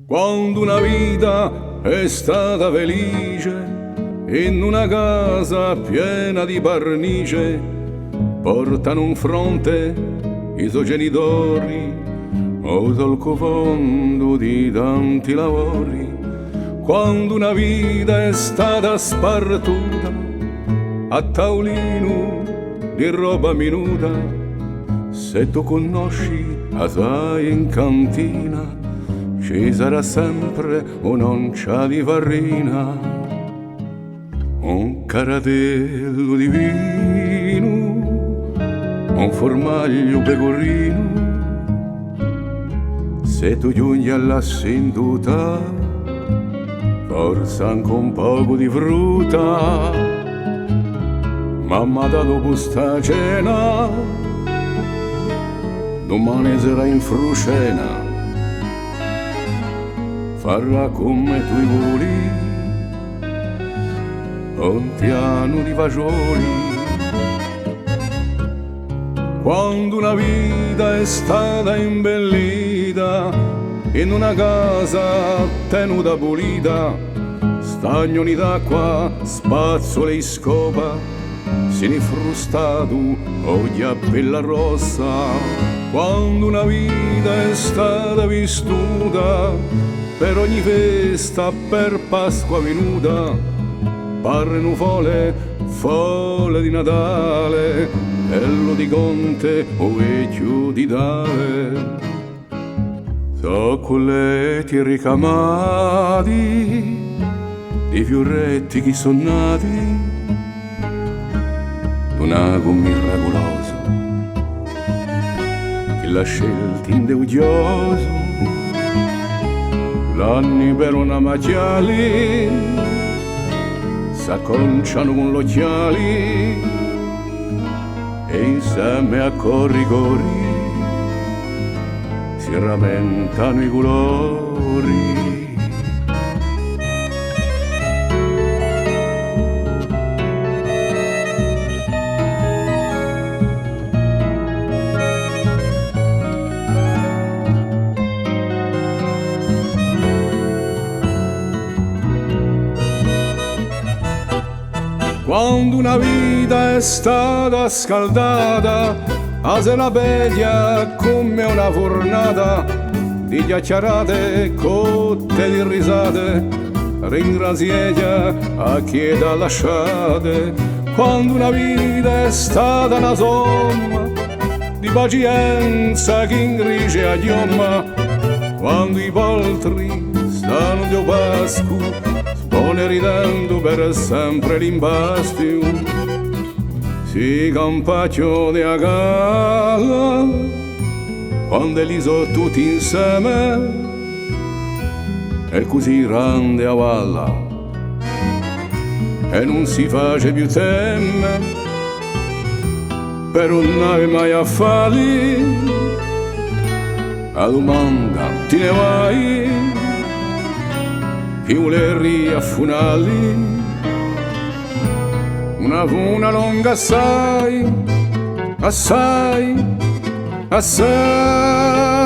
Quando una vita è stata felice in una casa piena di barnice, portano in fronte i suoi genitori o tolco fondo di tanti lavori. Quando una vita è stata spartuta a tavolino di roba minuta, se tu conosci assai in cantina ci sarà sempre un'oncia di farina, un caratello di vino, un formaggio pecorino. Se tu giungi alla seduta, forse anche un poco di frutta. Mamma da dopo sta cena, domani sarà in fruscena, farà come tu voli, un piano di fagioli. Quando una vita è stata imbellita in una casa tenuta pulita, stagnoni d'acqua, spazzole e scopa, se ne frustato oggi a bella rossa. Quando una vita è stata vissuta per ogni festa, per Pasqua venuta, parre fole di Natale, bello di Conte o vecchio di Dale. So colletti ricamati di fioretti che sono nati d'un ago miracoloso che l'ha scelto indeudioso. L'anni per una macchiali s'acconciano con l'occhiali e insieme a corri si rammentano i colori. Quando una vita è stata scaldata, a se la peglia come una fornata di chiacchierate cotte di risate, ringrazieglia a chi l'ha lasciate. Quando una vita è stata una somma di pazienza che ingrice a chiomma, quando i poltri stanno di Pasqua buone ridendo per sempre l'impastio, si campaccione a casa quando li so tutti insieme e così grande a valla e non si face più temme per un nave mai a fali. La domanda ti ne vai chiuleri a funali, una funa lunga assai, assai, assai.